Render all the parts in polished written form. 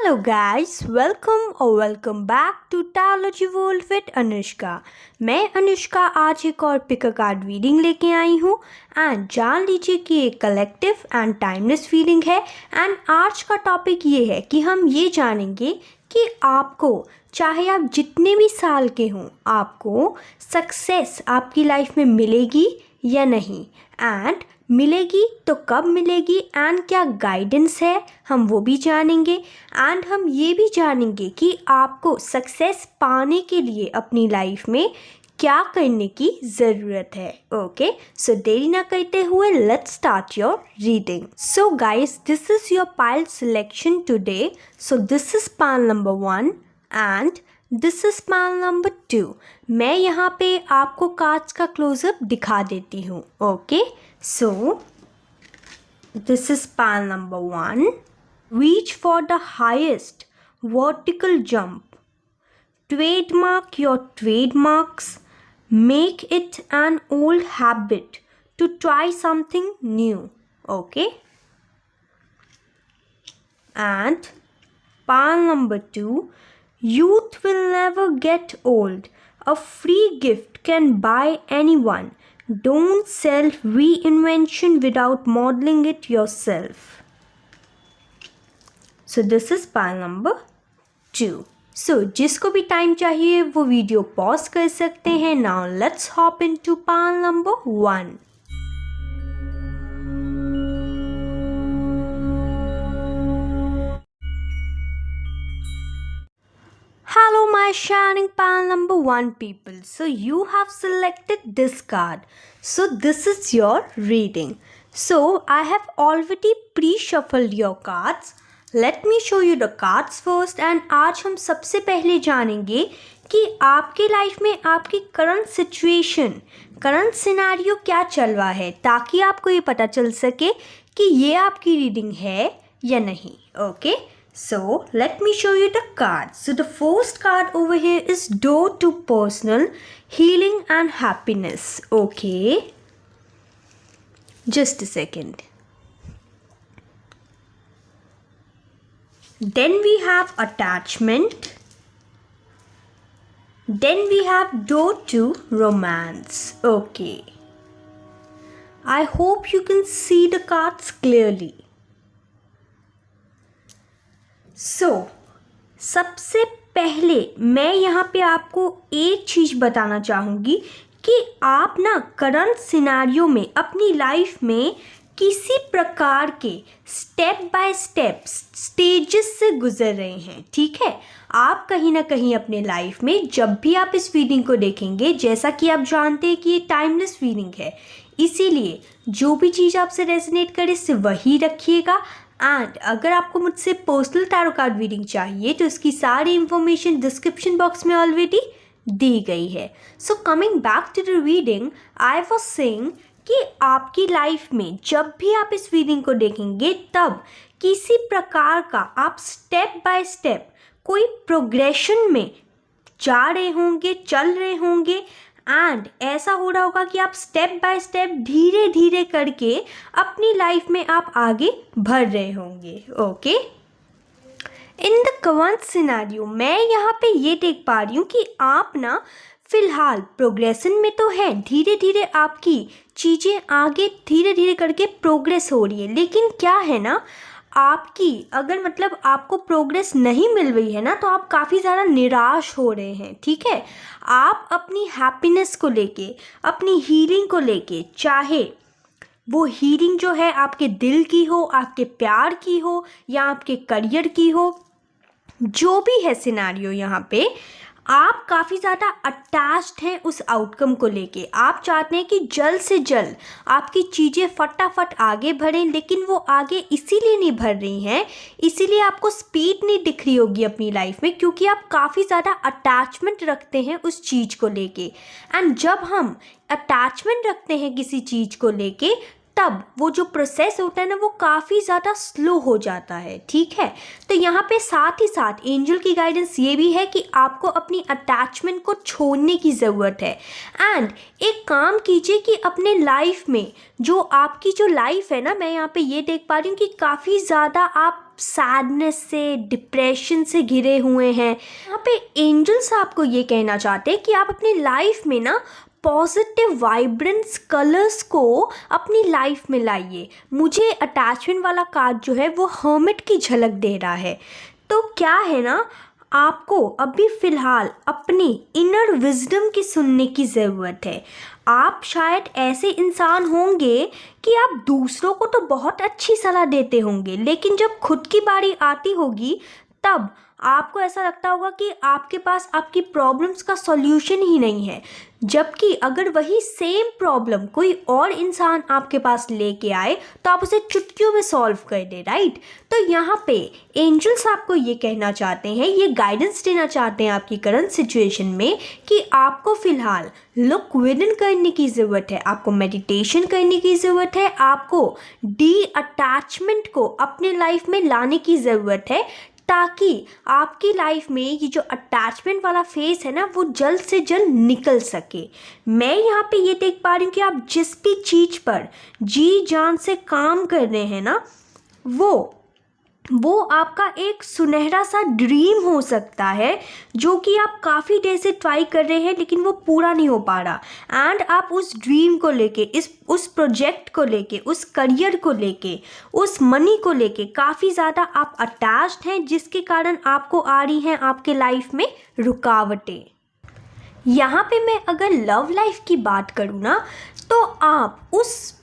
Hello guys, welcome back to Tyology World with Anushka. मैं अनुष्का आज एक और पिक अ कार्ड रीडिंग लेके आई हूँ एंड जान लीजिए कि ये कलेक्टिव एंड टाइमलेस फीलिंग है। एंड आज का टॉपिक ये है कि हम ये जानेंगे कि आपको चाहे आप जितने भी साल के हों आपको सक्सेस आपकी लाइफ में मिलेगी या नहीं, एंड मिलेगी तो कब मिलेगी एंड क्या गाइडेंस है हम वो भी जानेंगे। एंड हम ये भी जानेंगे कि आपको सक्सेस पाने के लिए अपनी लाइफ में क्या करने की ज़रूरत है। ओके, सो देरी ना करते हुए let's start your reading. So guys, this is your pile selection today. So this is pile number 1 and this is pile number 2। मैं यहाँ पे आपको कार्ड्स का क्लोजअप दिखा देती हूँ। Okay, so this is pile number 1. Reach for the highest vertical jump. Trademark your trademarks. Make it an old habit to try something new. Okay? And pile number 2. Youth will never get old. A free gift can buy anyone. Don't self reinvention without modeling it yourself. So this is pile number 2. So जिसको भी time चाहिए वो video pause कर सकते हैं। Now let's hop into pile number 1. Hello my shining pile number 1 people. So you have selected this card. So this is your reading. So I have already pre-shuffled your cards. Let me show you the cards first. And आज हम सबसे पहले जानेंगे कि आपके life में आपकी current situation, current scenario क्या चल रहा है, ताकि आपको ये पता चल सके कि ये आपकी रीडिंग है या नहीं। Okay, so let me show you the cards. So the first card over here is Door to Personal Healing and Happiness. Okay, just a second. Then we have Attachment. Then we have Door to Romance. Okay, I hope you can see the cards clearly. सबसे पहले मैं यहाँ पे आपको एक चीज़ बताना चाहूँगी कि आप ना करंट सिनेरियो में अपनी लाइफ में किसी प्रकार के स्टेप बाय स्टेप स्टेजेस से गुजर रहे हैं। ठीक है, आप कहीं ना कहीं अपने लाइफ में जब भी आप इस फीलिंग को देखेंगे, जैसा कि आप जानते हैं कि ये टाइमलेस फीलिंग है, इसीलिए जो भी चीज़ आपसे रेजोनेट करे इससे वही रखिएगा। एंड अगर आपको मुझसे पर्सनल टैरो कार्ड रीडिंग चाहिए तो इसकी सारी इंफॉर्मेशन डिस्क्रिप्शन बॉक्स में ऑलरेडी दी गई है। So coming back to the reading, I was saying कि आपकी लाइफ में जब भी आप इस रीडिंग को देखेंगे तब किसी प्रकार का आप स्टेप बाय स्टेप कोई प्रोग्रेशन में जा रहे होंगे, चल रहे होंगे। एंड ऐसा हो रहा होगा कि आप स्टेप बाय स्टेप धीरे धीरे करके अपनी लाइफ में आप आगे बढ़ रहे होंगे। Okay, in the current scenario मैं यहाँ पे ये देख पा रही हूँ कि आप ना फिलहाल प्रोग्रेशन में तो है, धीरे धीरे आपकी चीज़ें आगे धीरे धीरे करके प्रोग्रेस हो रही है। लेकिन क्या है ना, आपकी अगर मतलब आपको प्रोग्रेस नहीं मिल रही है ना तो आप काफ़ी ज़्यादा निराश हो रहे हैं। ठीक है, आप अपनी हैप्पीनेस को लेके, अपनी हीलिंग को लेके, चाहे वो हीलिंग जो है आपके दिल की हो, आपके प्यार की हो या आपके करियर की हो, जो भी है सिनेरियो, यहाँ पे आप काफ़ी ज़्यादा अटैच्ड हैं उस आउटकम को लेके। आप चाहते हैं कि जल्द से जल्द आपकी चीज़ें फटाफट आगे बढ़ें, लेकिन वो आगे इसीलिए नहीं बढ़ रही हैं, इसीलिए आपको स्पीड नहीं दिख रही होगी अपनी लाइफ में, क्योंकि आप काफ़ी ज़्यादा अटैचमेंट रखते हैं उस चीज़ को लेके। एंड जब हम अटैचमेंट रखते हैं किसी चीज़ को लेके तब वो जो प्रोसेस होता है ना वो काफ़ी ज़्यादा स्लो हो जाता है, ठीक है। तो यहाँ पे साथ ही साथ एंजल की गाइडेंस ये भी है कि आपको अपनी अटैचमेंट को छोड़ने की ज़रूरत है। एंड एक काम कीजिए कि अपने लाइफ में जो आपकी जो लाइफ है ना, मैं यहाँ पे ये देख पा रही हूँ कि काफ़ी ज़्यादा आप सैडनेस से, डिप्रेशन से घिरे हुए हैं। यहाँ पे एंजल्स आपको ये कहना चाहते हैं कि आप अपनी लाइफ में ना पॉजिटिव वाइब्रेंस कलर्स को अपनी लाइफ में लाइए। मुझे अटैचमेंट वाला कार्ड जो है वो हर्मिट की झलक दे रहा है। तो क्या है ना, आपको अभी फ़िलहाल अपनी इनर विजडम की सुनने की ज़रूरत है। आप शायद ऐसे इंसान होंगे कि आप दूसरों को तो बहुत अच्छी सलाह देते होंगे, लेकिन जब खुद की बारी आती होगी तब आपको ऐसा लगता होगा कि आपके पास आपकी प्रॉब्लम्स का सॉल्यूशन ही नहीं है। जबकि अगर वही सेम प्रॉब्लम कोई और इंसान आपके पास लेके आए तो आप उसे चुटकियों में सॉल्व कर दे, राइट। तो यहाँ पे एंजल्स आपको ये कहना चाहते हैं, ये गाइडेंस देना चाहते हैं आपकी करंट सिचुएशन में कि आपको फ़िलहाल लुक विद इन करने की ज़रूरत है, आपको मेडिटेशन करने की ज़रूरत है, आपको डी अटैचमेंट को अपने लाइफ में लाने की ज़रूरत है, ताकि आपकी लाइफ में ये जो अटैचमेंट वाला फेस है ना वो जल्द से जल्द निकल सके। मैं यहाँ पे ये देख पा रही हूँ कि आप जिस भी चीज़ पर जी जान से काम कर रहे हैं ना वो आपका एक सुनहरा सा ड्रीम हो सकता है जो कि आप काफ़ी देर से ट्राई कर रहे हैं लेकिन वो पूरा नहीं हो पा रहा। एंड आप उस ड्रीम को लेके, उस प्रोजेक्ट को लेके, उस करियर को लेके, उस मनी को लेके काफ़ी ज़्यादा आप अटैच्ड हैं, जिसके कारण आपको आ रही हैं आपके लाइफ में रुकावटें। यहाँ पे मैं अगर लव लाइफ की बात करूँ ना, तो आप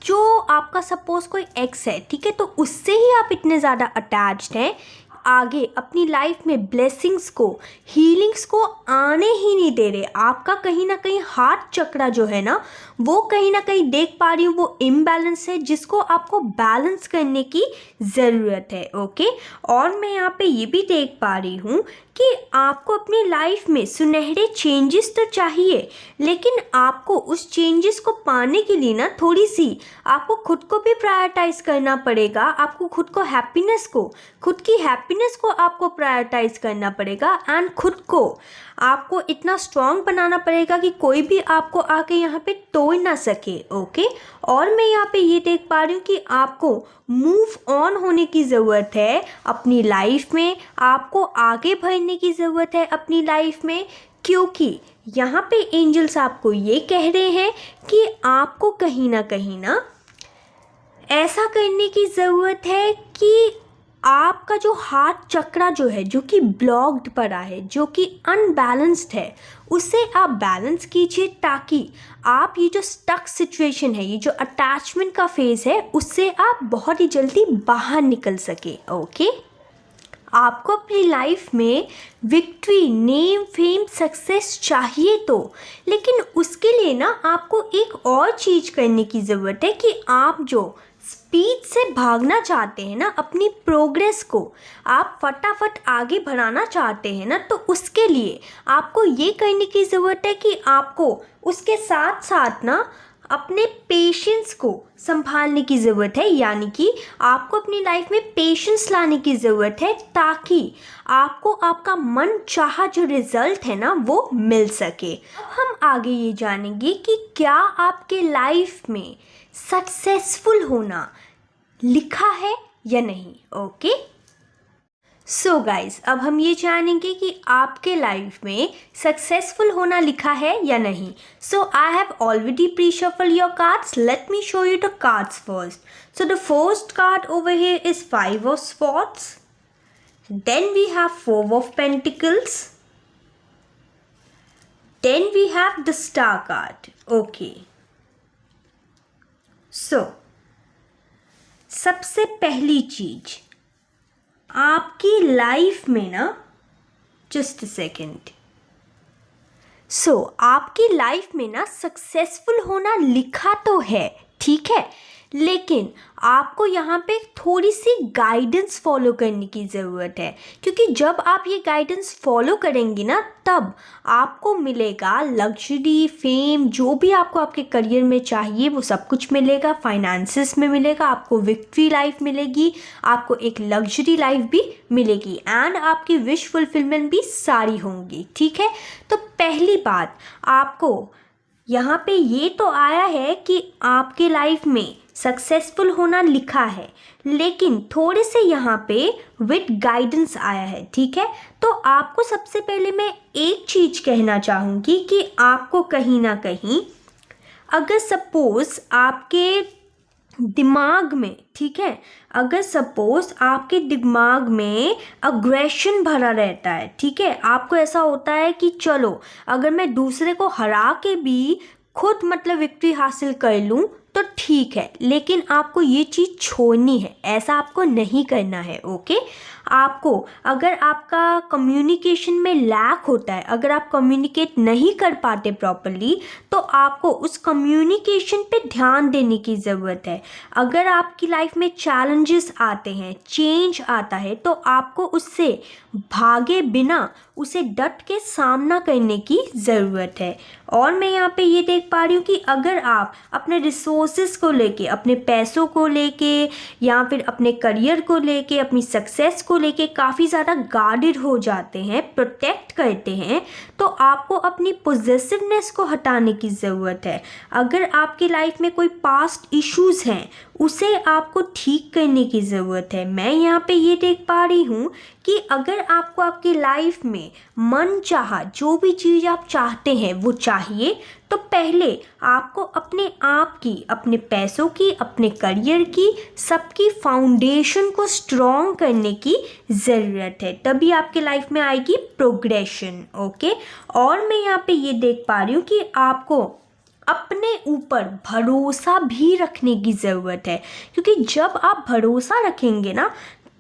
जो आपका सपोज़ कोई एक्स है, ठीक है, तो उससे ही आप इतने ज़्यादा अटैच्ड हैं, आगे अपनी लाइफ में ब्लेसिंग्स को, हीलिंग्स को आने ही नहीं दे रहे। आपका कहीं ना कहीं हार्ट चक्रा जो है ना वो कहीं ना कहीं देख पा रही हूँ वो इम्बैलेंस है, जिसको आपको बैलेंस करने की ज़रूरत है, ओके। और मैं यहाँ पे ये भी देख पा रही हूँ कि आपको अपनी लाइफ में सुनहरे चेंजेस तो चाहिए, लेकिन आपको उस चेंजेस को पाने के लिए ना थोड़ी सी आपको खुद को भी प्रायोरिटाइज करना पड़ेगा। आपको खुद की हैप्पीनेस को आपको प्रायोरिटाइज करना पड़ेगा एंड खुद को आपको इतना स्ट्रॉन्ग बनाना पड़ेगा कि कोई भी आपको आके यहाँ पे तोड़ ना सके, ओके। और मैं यहाँ पे ये देख पा रही हूँ कि आपको मूव ऑन होने की ज़रूरत है अपनी लाइफ में, आपको आगे बढ़ने की ज़रूरत है अपनी लाइफ में, क्योंकि यहाँ पे एंजल्स आपको ये कह रहे हैं कि आपको कहीं ना ऐसा करने की ज़रूरत है कि आपका जो हार्ट चक्रा जो है, जो कि ब्लॉक्ड पड़ा है, जो कि अनबैलेंस्ड है, उसे आप बैलेंस कीजिए, ताकि आप ये जो स्टक सिचुएशन है, ये जो अटैचमेंट का फेज़ है, उससे आप बहुत ही जल्दी बाहर निकल सके, ओके। आपको अपनी लाइफ में विक्ट्री, नेम, फेम, सक्सेस चाहिए तो, लेकिन उसके लिए ना आपको एक और चीज़ करने की ज़रूरत है कि आप जो स्पीड से भागना चाहते हैं ना, अपनी प्रोग्रेस को आप फटाफट आगे बढ़ाना चाहते हैं ना, तो उसके लिए आपको ये करने की ज़रूरत है कि आपको उसके साथ साथ ना अपने पेशेंस को संभालने की ज़रूरत है। यानी कि आपको अपनी लाइफ में पेशेंस लाने की ज़रूरत है, ताकि आपको आपका मन चाहा जो रिज़ल्ट है ना वो मिल सके। अब हम आगे ये जानेंगे कि क्या आपके लाइफ में सक्सेसफुल होना लिखा है या नहीं, ओके। सो गाइज, अब हम ये जानेंगे कि आपके लाइफ में सक्सेसफुल होना लिखा है या नहीं। So I have already pre-shuffled your cards. Let me show you the cards first. So the first card over here is 5 of Swords. Then we have 4 of Pentacles. Then we have the Star card. Okay. So सबसे पहली चीज आपकी life में ना, just second, आपकी life में ना successful होना लिखा तो है, ठीक है। लेकिन आपको यहाँ पे थोड़ी सी गाइडेंस फॉलो करने की ज़रूरत है, क्योंकि जब आप ये गाइडेंस फॉलो करेंगी ना, तब आपको मिलेगा लग्जरी, फेम, जो भी आपको आपके करियर में चाहिए वो सब कुछ मिलेगा। फाइनेंसिस में मिलेगा, आपको विक्ट्री लाइफ मिलेगी, आपको एक लग्जरी लाइफ भी मिलेगी, एंड आपकी विश फुलफिलमेंट भी सारी होंगी, ठीक है। तो पहली बात, आपको यहाँ पे ये तो आया है कि आपके लाइफ में सक्सेसफुल होना लिखा है, लेकिन थोड़े से यहाँ पे विद गाइडेंस आया है, ठीक है। तो आपको सबसे पहले मैं एक चीज़ कहना चाहूँगी कि आपको कहीं ना कहीं, अगर सपोज़ आपके दिमाग में, ठीक है, अगर सपोज़ आपके दिमाग में अग्रेशन भरा रहता है, ठीक है, आपको ऐसा होता है कि चलो अगर मैं दूसरे को हरा के भी खुद मतलब विक्ट्री हासिल कर लूँ तो ठीक है, लेकिन आपको ये चीज़ छोड़नी है, ऐसा आपको नहीं करना है, ओके। आपको, अगर आपका कम्युनिकेशन में लैक होता है, अगर आप कम्युनिकेट नहीं कर पाते प्रॉपरली, तो आपको उस कम्युनिकेशन पे ध्यान देने की ज़रूरत है। अगर आपकी लाइफ में चैलेंजेस आते हैं, चेंज आता है, तो आपको उससे भागे बिना उसे डट के सामना करने की ज़रूरत है। और मैं यहाँ पे ये देख पा रही हूँ कि अगर आप अपने रिसोर्सेज को लेके, अपने पैसों को लेके, या फिर अपने करियर को लेके, अपनी सक्सेस को लेके काफ़ी ज़्यादा गार्डेड हो जाते हैं, प्रोटेक्ट करते हैं, तो आपको अपनी पॉजिटिवनेस को हटाने की ज़रूरत है। अगर आपकी लाइफ में कोई पास्ट इश्यूज़ हैं, उसे आपको ठीक करने की ज़रूरत है। मैं यहाँ पे ये देख पा रही हूँ कि अगर आपको आपकी लाइफ में मन चाहा जो भी चीज़ आप चाहते हैं वो चाहिए, तो पहले आपको अपने आप की, अपने पैसों की, अपने करियर की, सबकी फाउंडेशन को स्ट्रॉन्ग करने की ज़रूरत है, तभी आपके लाइफ में आएगी प्रोग्रेशन, ओके। और मैं यहाँ पे ये देख पा रही हूँ कि आपको अपने ऊपर भरोसा भी रखने की ज़रूरत है, क्योंकि जब आप भरोसा रखेंगे ना,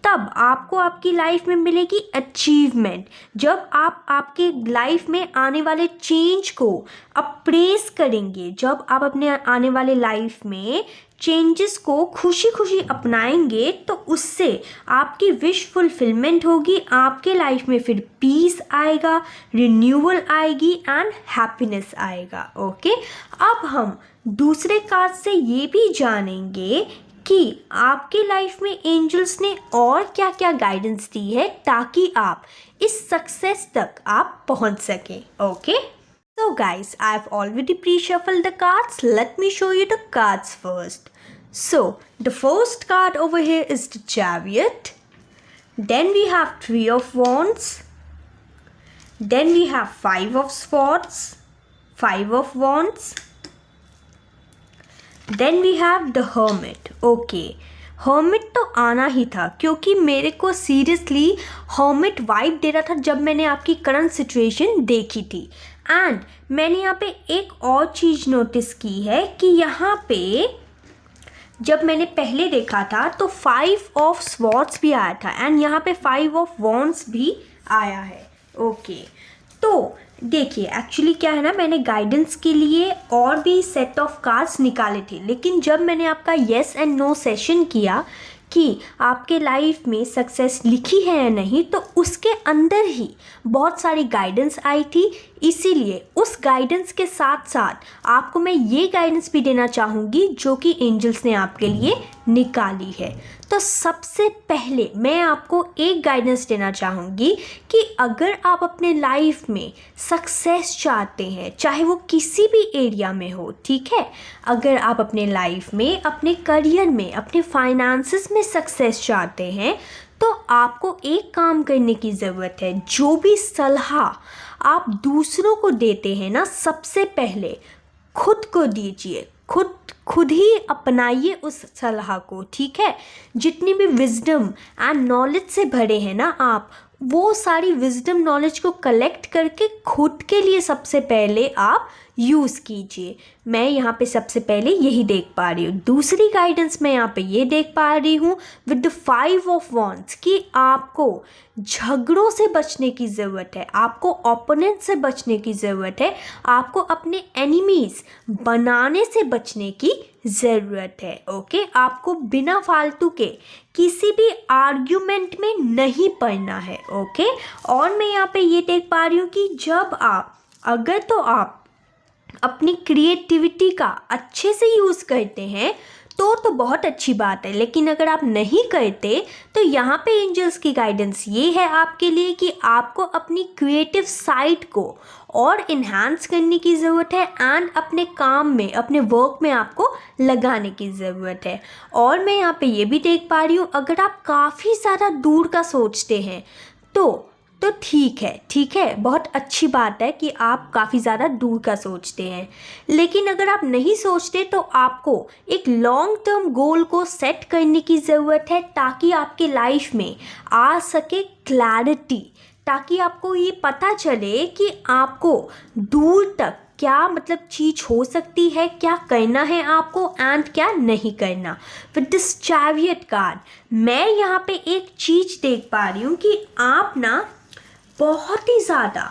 तब आपको आपकी लाइफ में मिलेगी अचीवमेंट। जब आप आपके लाइफ में आने वाले चेंज को अप्रेस करेंगे, जब आप अपने आने वाले लाइफ में चेंजेस को खुशी खुशी अपनाएंगे, तो उससे आपकी विश फुलफिलमेंट होगी, आपके लाइफ में फिर पीस आएगा, रिन्यूअल आएगी एंड हैप्पीनेस आएगा, ओके। अब हम दूसरे कार्ड से ये भी जानेंगे कि आपके लाइफ में एंजल्स ने और क्या क्या गाइडेंस दी है, ताकि आप इस सक्सेस तक आप पहुंच सकें, okay. So guys, I've already pre-shuffled the cards. Let me show you the cards first. So, the first card over here is the Chariot. Then we have Three of Wands. Then we have Five of Swords, Five of Wands. Then we have the Hermit. Okay. Hermit तो आना ही था, क्योंकि मेरे को seriously hermit vibe दे रहा था जब मैंने आपकी करंट सिचुएशन देखी थी। एंड मैंने यहाँ पे एक और चीज़ नोटिस की है कि यहाँ पे जब मैंने पहले देखा था तो 5 ऑफ स्वॉर्ड्स भी आया था, एंड यहाँ पे 5 ऑफ वॉन्ड्स भी आया है, ओके। तो देखिए, एक्चुअली क्या है ना, मैंने गाइडेंस के लिए और भी सेट ऑफ कार्ड्स निकाले थे, लेकिन जब मैंने आपका येस एंड नो सेशन किया कि आपके लाइफ में सक्सेस लिखी है या नहीं, तो उसके अंदर ही बहुत सारी गाइडेंस आई थी। इसीलिए उस गाइडेंस के साथ साथ आपको मैं ये गाइडेंस भी देना चाहूँगी जो कि एंजल्स ने आपके लिए निकाली है। तो सबसे पहले मैं आपको एक गाइडेंस देना चाहूँगी कि अगर आप अपने लाइफ में सक्सेस चाहते हैं, चाहे वो किसी भी एरिया में हो, ठीक है, अगर आप अपने लाइफ में, अपने करियर में, अपने फाइनेंसेस में सक्सेस चाहते हैं, तो आपको एक काम करने की ज़रूरत है। जो भी सलाह आप दूसरों को देते हैं ना, सबसे पहले खुद को दीजिए, खुद ही अपनाइए उस सलाह को, ठीक है। जितनी भी विजडम एंड नॉलेज से भरे हैं ना आप, वो सारी विजडम नॉलेज को कलेक्ट करके खुद के लिए सबसे पहले आप यूज़ कीजिए। मैं यहाँ पे सबसे पहले यही देख पा रही हूँ। दूसरी गाइडेंस मैं यहाँ पे ये देख पा रही हूँ विद द 5 ऑफ वॉन्ड्स कि आपको झगड़ों से बचने की ज़रूरत है, आपको ओपोनेंट से बचने की ज़रूरत है, आपको अपने एनिमीज़ बनाने से बचने की ज़रूरत है। ओके, आपको बिना फालतू के किसी भी आर्ग्यूमेंट में नहीं पड़ना है। ओके, और मैं यहाँ पे ये देख पा रही हूँ कि जब आप आप अपनी क्रिएटिविटी का अच्छे से यूज़ करते हैं तो बहुत अच्छी बात है, लेकिन अगर आप नहीं करते तो यहाँ पे एंजल्स की गाइडेंस ये है आपके लिए कि आपको अपनी क्रिएटिव साइड को और इन्हांस करने की ज़रूरत है एंड अपने काम में, अपने वर्क में आपको लगाने की ज़रूरत है। और मैं यहाँ पे ये भी देख पा रही हूँ, अगर आप काफ़ी ज़्यादा दूर का सोचते हैं तो ठीक है, बहुत अच्छी बात है कि आप काफ़ी ज़्यादा दूर का सोचते हैं, लेकिन अगर आप नहीं सोचते तो आपको एक लॉन्ग टर्म गोल को सेट करने की ज़रूरत है ताकि आपके लाइफ में आ सके क्लैरिटी, ताकि आपको ये पता चले कि आपको दूर तक क्या मतलब चीज़ हो सकती है, क्या करना है आपको एंड क्या नहीं करना। विद दिस चैरियट कार्ड मैं यहाँ पे एक चीज़ देख पा रही हूँ कि आप ना बहुत ही ज़्यादा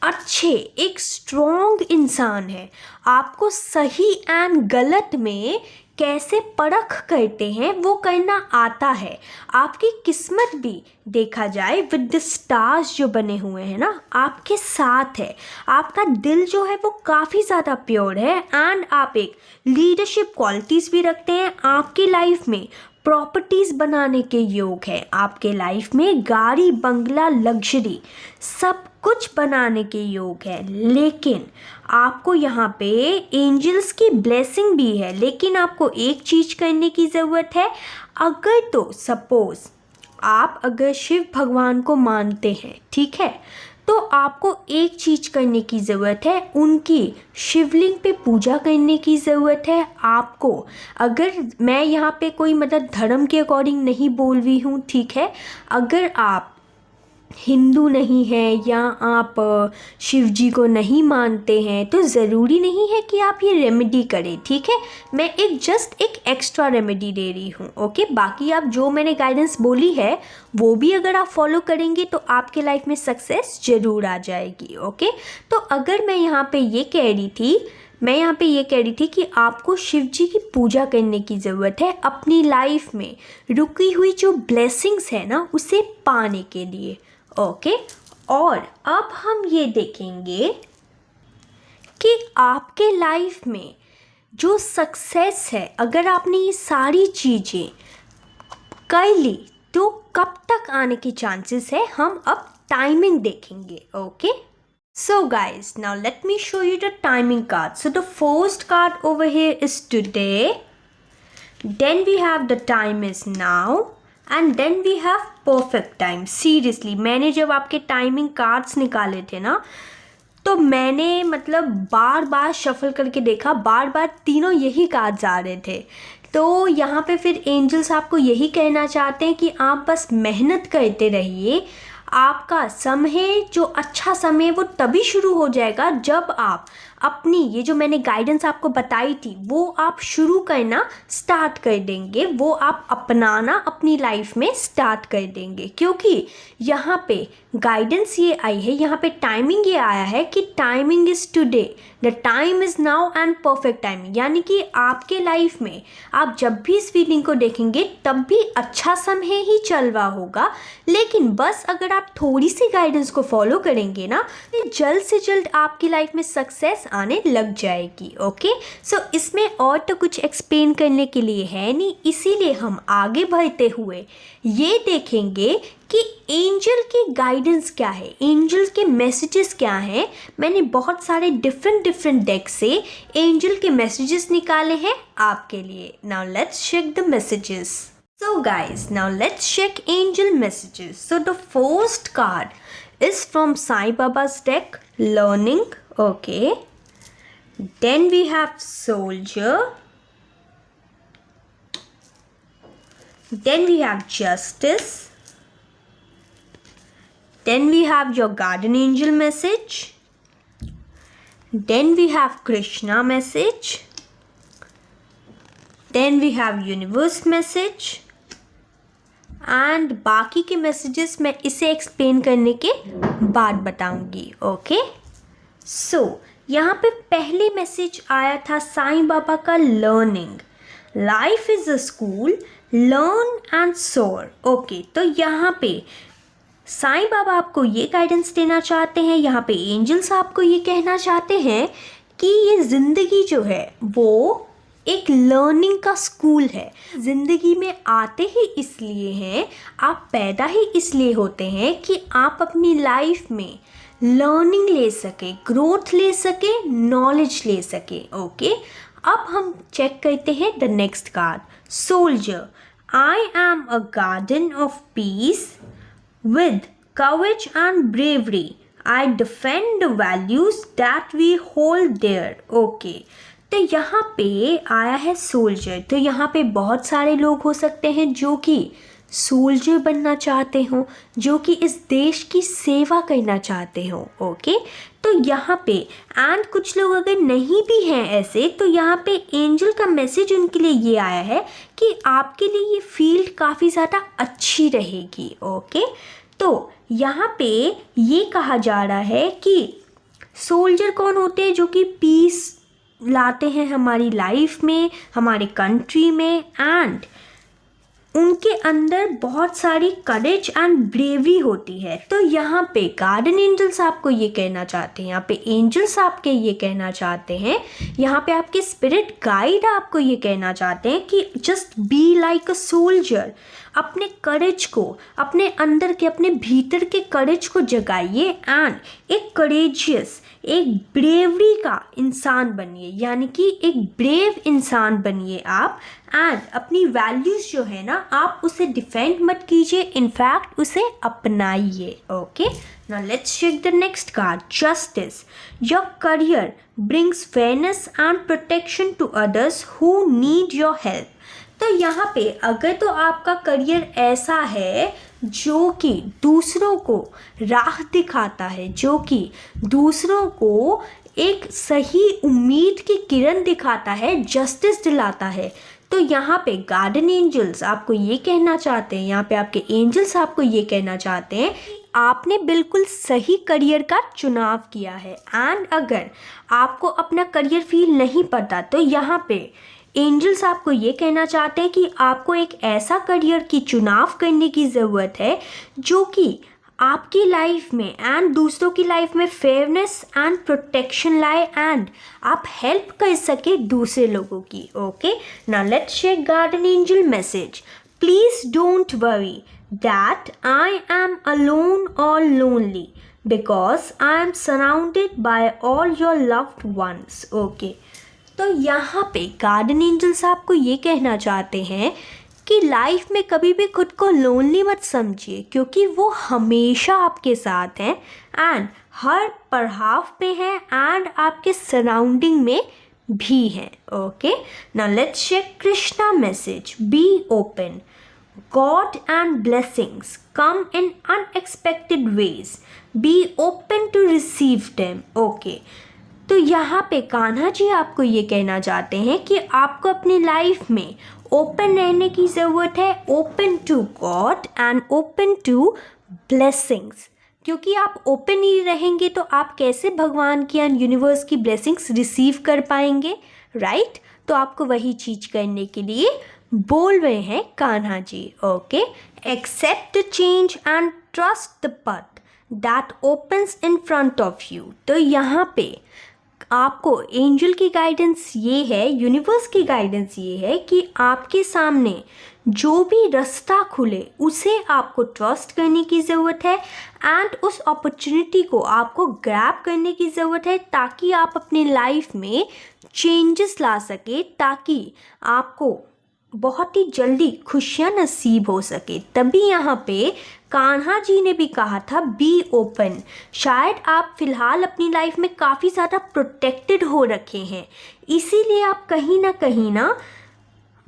अच्छे एक स्ट्रॉन्ग इंसान है। आपको सही एंड गलत में कैसे परख करते हैं वो करना आता है। आपकी किस्मत भी देखा जाए विद द स्टार्स जो बने हुए हैं ना आपके साथ है। आपका दिल जो है वो काफ़ी ज़्यादा प्योर है एंड आप एक लीडरशिप क्वालिटीज़ भी रखते हैं। आपकी लाइफ में प्रॉपर्टीज़ बनाने के योग है, आपके लाइफ में गाड़ी बंगला लग्जरी सब कुछ बनाने के योग है, लेकिन आपको यहाँ पे एंजल्स की ब्लेसिंग भी है। लेकिन आपको एक चीज़ करने की ज़रूरत है, अगर तो सपोज़ आप अगर शिव भगवान को मानते हैं, ठीक है, तो आपको एक चीज़ करने की ज़रूरत है, उनकी शिवलिंग पे पूजा करने की ज़रूरत है आपको। अगर मैं यहाँ पे कोई मतलब धर्म के अकॉर्डिंग नहीं बोल रही हूँ, ठीक है, अगर आप हिंदू नहीं हैं या आप शिव जी को नहीं मानते हैं तो ज़रूरी नहीं है कि आप ये रेमेडी करें, ठीक है। मैं जस्ट एक एक्स्ट्रा रेमेडी दे रही हूँ। ओके, बाकी आप जो मैंने गाइडेंस बोली है वो भी अगर आप फॉलो करेंगे तो आपके लाइफ में सक्सेस ज़रूर आ जाएगी। ओके, तो अगर मैं यहाँ पे ये कह रही थी कि आपको शिव जी की पूजा करने की ज़रूरत है अपनी लाइफ में रुकी हुई जो ब्लेसिंग्स है ना उसे पाने के लिए। ओके, और अब हम ये देखेंगे कि आपके लाइफ में जो सक्सेस है, अगर आपने ये सारी चीज़ें कर ली तो कब तक आने के चांसेस है, हम अब टाइमिंग देखेंगे। Okay, so guys, now let me show you the timing card. So the first card over here is today, then we have the time is now, and then we have perfect time. Seriously, मैंने जब आपके timing cards निकाले थे ना तो मैंने मतलब बार बार shuffle करके देखा, बार बार तीनों यही कार्ड्स आ रहे थे। तो यहाँ पे फिर एंजल्स आपको यही कहना चाहते हैं कि आप बस मेहनत करते रहिए। आपका समय जो अच्छा समय वो तभी शुरू हो जाएगा जब आप अपनी ये जो मैंने गाइडेंस आपको बताई थी वो आप शुरू करना स्टार्ट कर देंगे, वो आप अपनाना अपनी लाइफ में स्टार्ट कर देंगे। क्योंकि यहाँ पे गाइडेंस ये आई है, यहाँ पे टाइमिंग ये आया है कि timing is today, the time is now and perfect timing. यानी कि आपके लाइफ में आप जब भी इस फीलिंग को देखेंगे तब भी अच्छा समय ही चल रहा होगा, लेकिन बस अगर आप थोड़ी सी गाइडेंस को फॉलो करेंगे ना तो जल्द से जल्द आपकी लाइफ में सक्सेस आने लग जाएगी। ओके, सो इसमें और तो कुछ एक्सप्लेन करने के लिए है नहीं, इसीलिए हम आगे बढ़ते हुए ये देखेंगे कि एंजल की गाइडेंस क्या है, एंजल के मैसेजेस क्या हैं। मैंने बहुत सारे डिफरेंट डेक से एंजल के मैसेजेस निकाले हैं आपके लिए। Now let's check the messages. So guys, now let's check angel messages. So the first card is from Sai Baba's deck, Learning. Okay. Then we have Soldier. Then we have Justice. Then we have your Guardian Angel message. then we have Krishna message, then we have universe message, and बाकी के messages मैं इसे explain करने के बाद बताऊंगी. Okay, सो यहाँ पे पहले मैसेज आया था साईं बाबा का learning. Life is a school, learn and सोर. ओके, तो यहाँ पे साईं बाबा आपको ये गाइडेंस देना चाहते हैं, यहाँ पे एंजल्स आपको ये कहना चाहते हैं कि ये ज़िंदगी जो है वो एक लर्निंग का स्कूल है. ज़िंदगी में आते ही इसलिए हैं, आप पैदा ही इसलिए होते हैं कि आप अपनी लाइफ में लर्निंग ले सके, ग्रोथ ले सके, नॉलेज ले सके. ओके, अब हम चेक करते हैं the next card. Soldier, I am a garden of peace with courage and bravery. I defend the values that we hold dear. Okay, तो यहाँ पे आया है सोल्जर. तो यहाँ पे बहुत सारे लोग हो सकते हैं जो कि सोल्जर बनना चाहते हो, जो कि इस देश की सेवा करना चाहते हो. ओके, तो यहाँ पे एंड कुछ लोग अगर नहीं भी हैं ऐसे, तो यहाँ पे एंजल का मैसेज उनके लिए ये आया है कि आपके लिए ये फील्ड काफ़ी ज़्यादा अच्छी रहेगी. ओके, तो यहाँ पे ये कहा जा रहा है कि सोल्जर कौन होते हैं, जो कि पीस लाते हैं हमारी लाइफ में, हमारे कंट्री में, एंड उनके अंदर बहुत सारी करेज एंड ब्रेवरी होती है. तो यहाँ पे गार्डन एंजल्स आपको ये कहना चाहते हैं, यहाँ पे एंजल्स आपके ये कहना चाहते हैं, यहाँ पे आपके स्पिरिट गाइड आपको ये कहना चाहते हैं कि just be like a soldier. अपने करेज को, अपने अंदर के, अपने भीतर के करेज को जगाइए एंड एक करेजियस, एक ब्रेवरी का इंसान बनिए, यानी कि एक ब्रेव इंसान बनिए आप. एंड अपनी वैल्यूज़ जो है ना, आप उसे डिफेंड मत कीजिए, इनफैक्ट उसे अपनाइए. Okay, now let's check the next card. Justice, your career brings fairness and protection to others who need your help. तो यहाँ पे अगर तो आपका करियर ऐसा है जो कि दूसरों को राह दिखाता है, जो कि दूसरों को एक सही उम्मीद की किरण दिखाता है, जस्टिस दिलाता है, तो यहाँ पे गार्डन एंजल्स आपको ये कहना चाहते हैं, यहाँ पे आपके एंजल्स आपको ये कहना चाहते हैं आपने बिल्कुल सही करियर का चुनाव किया है. एंड अगर आपको अपना करियर फील नहीं पता, तो यहाँ पे एंजल्स आपको ये कहना चाहते हैं कि आपको एक ऐसा करियर की चुनाव करने की ज़रूरत है जो कि आपकी लाइफ में एंड दूसरों की लाइफ में फेयरनेस एंड प्रोटेक्शन लाए एंड आप हेल्प कर सके दूसरे लोगों की. Okay, now let's check garden angel message. Please don't worry that I am alone और lonely because I am surrounded by all your loved ones. Okay, तो यहाँ पे गार्डन एंजल्स आपको ये कहना चाहते हैं कि लाइफ में कभी भी खुद को लोनली मत समझिए, क्योंकि वो हमेशा आपके साथ हैं एंड हर पड़ाव पे हैं एंड आपके सराउंडिंग में भी हैं. Okay, now let's check Krishna message. Be open, God and blessings come in unexpected ways, be open to receive them. Okay, तो यहाँ पे कान्हा जी आपको ये कहना चाहते हैं कि आपको अपनी लाइफ में ओपन रहने की ज़रूरत है, open to God and open to blessings. क्योंकि आप ओपन नहीं रहेंगे तो आप कैसे भगवान की एंड यूनिवर्स की ब्लेसिंग्स रिसीव कर पाएंगे, राइट? तो आपको वही चीज़ करने के लिए बोल रहे हैं Kanha ji. Okay, accept the change and trust the path that opens in front of you. तो यहाँ पे आपको एंजल की गाइडेंस ये है, यूनिवर्स की गाइडेंस ये है कि आपके सामने जो भी रास्ता खुले उसे आपको ट्रस्ट करने की ज़रूरत है एंड उस अपॉर्चुनिटी को आपको ग्रैब करने की ज़रूरत है, ताकि आप अपनी लाइफ में चेंजेस ला सके, ताकि आपको बहुत ही जल्दी खुशियाँ नसीब हो सके. तभी यहाँ पे कान्हा जी ने भी कहा था बी ओपन. शायद आप फ़िलहाल अपनी लाइफ में काफ़ी ज़्यादा प्रोटेक्टेड हो रखे हैं, इसीलिए आप कहीं ना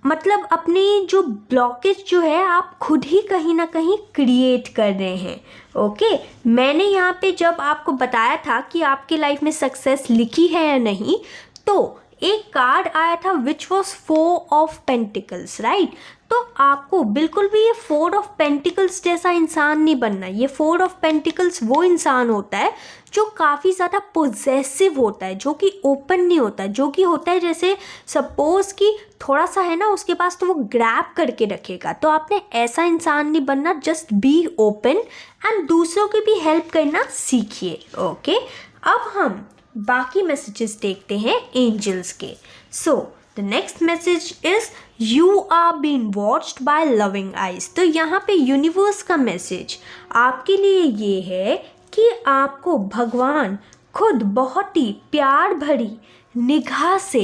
मतलब अपनी जो ब्लॉकेज जो है आप खुद ही कहीं ना कहीं क्रिएट कर रहे हैं। ओके, मैंने यहाँ पे जब आपको बताया था कि आपकी लाइफ में सक्सेस लिखी है या नहीं, तो एक कार्ड आया था which was 4 of pentacles, right. तो आपको बिल्कुल भी ये 4 ऑफ पेंटिकल्स जैसा इंसान नहीं बनना। ये 4 ऑफ पेंटिकल्स वो इंसान होता है जो काफ़ी ज़्यादा पोजेसिव होता है, जो कि ओपन नहीं होता, जो कि होता है जैसे सपोज कि थोड़ा सा है ना उसके पास तो वो ग्रैब करके रखेगा। तो आपने ऐसा इंसान नहीं बनना, जस्ट बी ओपन एंड दूसरों की भी हेल्प करना सीखिए। ओके, अब हम बाकी मैसेजेस देखते हैं एंजल्स के। So the next message is you are been watched by loving eyes. तो यहाँ पे यूनिवर्स का मैसेज आपके लिए ये है कि आपको भगवान खुद बहुत ही प्यार भरी निगाह से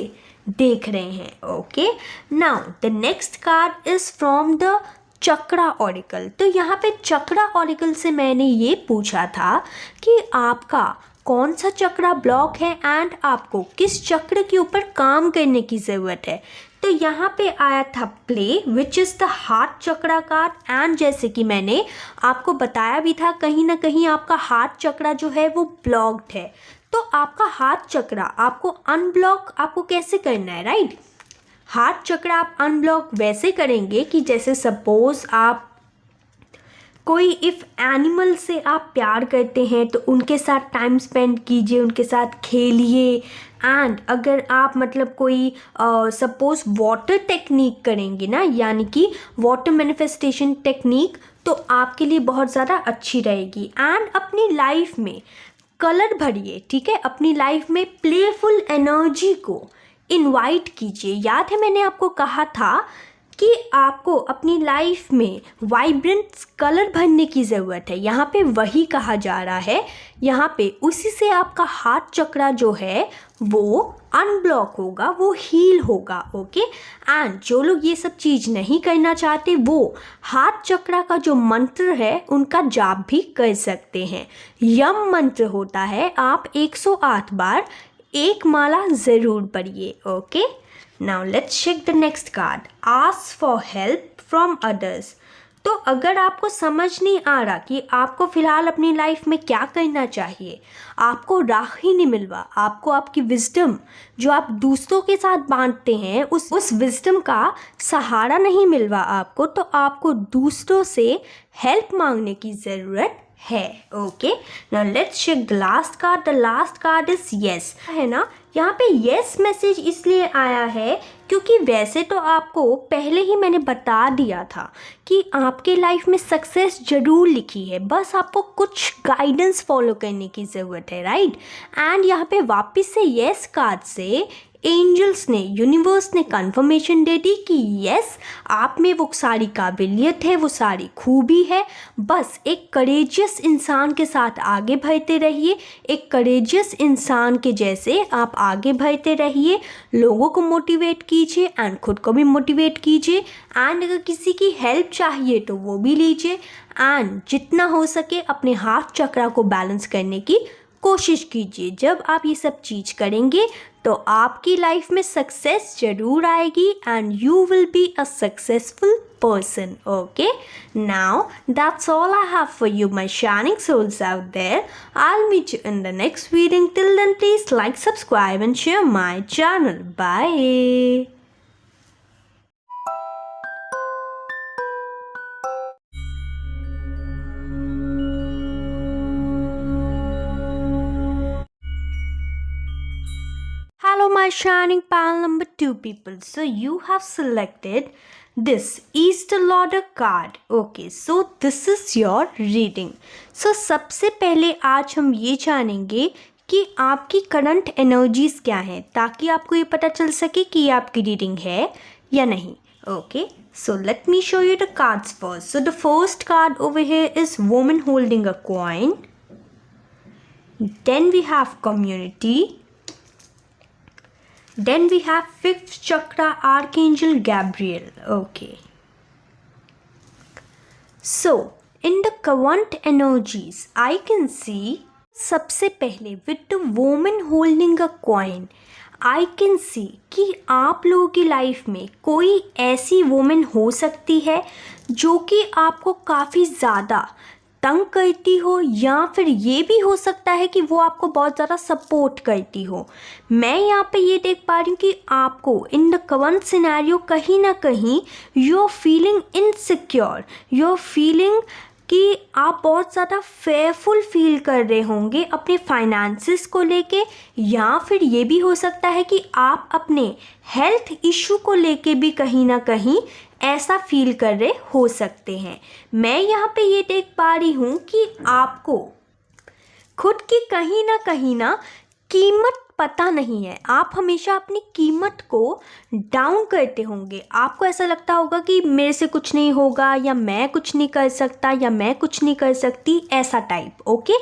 देख रहे हैं। Okay, now the next card is from the chakra oracle. तो यहाँ पे चक्रा ऑरिकल से मैंने ये पूछा था कि आपका कौन सा चक्रा ब्लॉक है एंड आपको किस चक्र के ऊपर काम करने की ज़रूरत है। तो यहाँ पे आया था play which is the heart chakra card and जैसे कि मैंने आपको बताया भी था कहीं ना कहीं आपका हार्ट चक्रा जो है वो ब्लॉक्ड है। तो आपका हार्ट चक्रा आपको अनब्लॉक आपको कैसे करना है, राइट। हार्ट चक्रा आप अनब्लॉक वैसे करेंगे कि जैसे सपोज आप कोई इफ़ एनिमल से आप प्यार करते हैं तो उनके साथ टाइम स्पेंड कीजिए, उनके साथ खेलिए। एंड अगर आप मतलब कोई सपोज वाटर टेक्निक करेंगे ना, यानी कि वाटर मैनिफेस्टेशन टेक्निक, तो आपके लिए बहुत ज़्यादा अच्छी रहेगी। एंड अपनी लाइफ में कलर भरिए, ठीक है, अपनी लाइफ में प्लेफुल एनर्जी को इनवाइट कीजिए। याद है मैंने आपको कहा था कि आपको अपनी लाइफ में वाइब्रेंट कलर भरने की ज़रूरत है। यहाँ पे वही कहा जा रहा है, यहाँ पे उसी से आपका हार्ट चक्रा जो है वो अनब्लॉक होगा, वो हील होगा। ओके, एंड जो लोग ये सब चीज़ नहीं करना चाहते वो हार्ट चक्रा का जो मंत्र है उनका जाप भी कर सकते हैं। यम मंत्र होता है, आप 108 बार एक माला ज़रूर पढ़िए। Okay, now let's check the next card, ask for help from others. तो अगर आपको समझ नहीं आ रहा कि आपको फ़िलहाल अपनी लाइफ में क्या करना चाहिए, आपको राह ही नहीं मिल रहा, आपको आपकी विजडम जो आप दूसरों के साथ बांटते हैं उस विजडम का सहारा नहीं मिल रहा आपको, तो आपको दूसरों से हेल्प मांगने की ज़रूरत है। Okay, now let's check the last card. The last card is yes, है ना। यहाँ पे यस मैसेज इसलिए आया है क्योंकि वैसे तो आपको पहले ही मैंने बता दिया था कि आपके लाइफ में सक्सेस जरूर लिखी है, बस आपको कुछ गाइडेंस फॉलो करने की ज़रूरत है, राइट। एंड यहाँ पे वापस से यस कार्ड से एंजल्स ने, यूनिवर्स ने कंफर्मेशन दे दी कि यस, आप में वो सारी काबिलियत है, वो सारी खूबी है, बस एक करेजियस इंसान के साथ आगे बढ़ते रहिए। एक करेजियस इंसान के जैसे आप आगे बढ़ते रहिए, लोगों को मोटिवेट कीजिए एंड खुद को भी मोटिवेट कीजिए। एंड अगर किसी की हेल्प चाहिए तो वो भी लीजिए। एंड जितना हो सके अपने हार्ट चक्रा को बैलेंस करने की कोशिश कीजिए। जब आप ये सब चीज़ करेंगे तो आपकी लाइफ में सक्सेस जरूर आएगी and you will be a successful person. Okay, now that's all I have for you, my shining souls out there. I'll meet you in the next video. Till then, please like, subscribe and share my channel. Bye. Hello, my shining pal number 2 people. So you have selected this Easter Lauder card. Okay, so this is your reading. So सबसे पहले आज हम ये जानेंगे कि आपकी current energies क्या हैं, ताकि आपको ये पता चल सके कि ये आपकी रीडिंग है या नहीं. Okay, so let me show you the cards first. So the first card over here is woman holding a coin. Then we have community. Then we have 5th chakra Archangel Gabriel. Okay. So in the current energies, I can see सबसे पहले with the woman holding a coin, I can see कि आप लोगों की life में कोई ऐसी women हो सकती है जो कि आपको काफ़ी ज़्यादा तंग करती हो, या फिर ये भी हो सकता है कि वो आपको बहुत ज़्यादा सपोर्ट करती हो। मैं यहाँ पे ये देख पा रही हूँ कि आपको इन द करंट सिनेरियो कहीं ना कहीं you are feeling insecure, you are feeling कि आप बहुत ज़्यादा फेयरफुल फील कर रहे होंगे अपने फाइनेंसिस को लेके, या फिर ये भी हो सकता है कि आप अपने हेल्थ इशू को लेके भी कहीं ना कहीं ऐसा फील कर रहे हो सकते हैं। मैं यहाँ पे ये देख पा रही हूँ कि आपको खुद की कहीं ना कीमत पता नहीं है। आप हमेशा अपनी कीमत को डाउन करते होंगे। आपको ऐसा लगता होगा कि मेरे से कुछ नहीं होगा, या मैं कुछ नहीं कर सकता, या मैं कुछ नहीं कर सकती, ऐसा टाइप। ओके,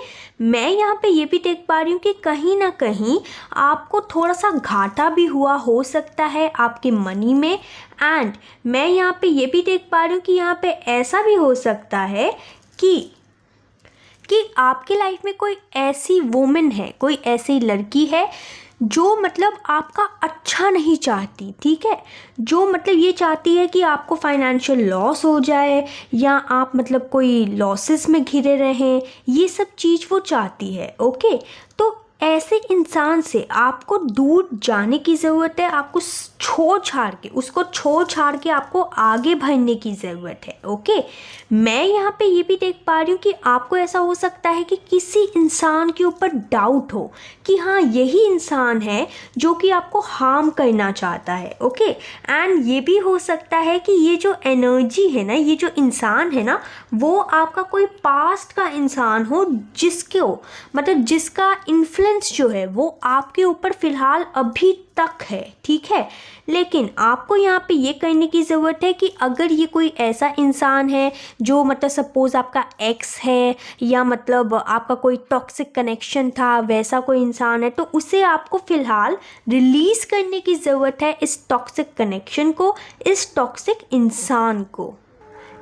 मैं यहाँ पे ये भी देख पा रही हूँ कि कहीं ना कहीं आपको थोड़ा सा घाटा भी हुआ हो सकता है आपके मनी में। एंड मैं यहाँ पे ये भी देख पा रही हूँ कि यहाँ पे ऐसा भी हो सकता है कि आपके लाइफ में कोई ऐसी वुमेन है, कोई ऐसी लड़की है जो मतलब आपका अच्छा नहीं चाहती, ठीक है, जो मतलब ये चाहती है कि आपको फाइनेंशियल लॉस हो जाए, या आप मतलब कोई लॉसेस में घिरे रहें, ये सब चीज़ वो चाहती है। ओके, तो ऐसे इंसान से आपको दूर जाने की ज़रूरत है। आपको उसको छोड़ छाड़ के आपको आगे बढ़ने की ज़रूरत है। ओके, मैं यहाँ पे ये भी देख पा रही हूँ कि आपको ऐसा हो सकता है कि किसी इंसान के ऊपर डाउट हो कि हाँ, यही इंसान है जो कि आपको हार्म करना चाहता है। ओके, एंड ये भी हो सकता है कि ये जो एनर्जी है ना, ये जो इंसान है ना, वो आपका कोई पास्ट का इंसान हो, जिसका इन्फ्लुएंस जो है वो आपके ऊपर फ़िलहाल अभी तक है, ठीक है। लेकिन आपको यहाँ पे ये करने की ज़रूरत है कि अगर ये कोई ऐसा इंसान है जो मतलब सपोज़ आपका एक्स है, या मतलब आपका कोई टॉक्सिक कनेक्शन था, वैसा कोई इंसान है, तो उसे आपको फ़िलहाल रिलीज़ करने की ज़रूरत है, इस टॉक्सिक कनेक्शन को, इस टॉक्सिक इंसान को।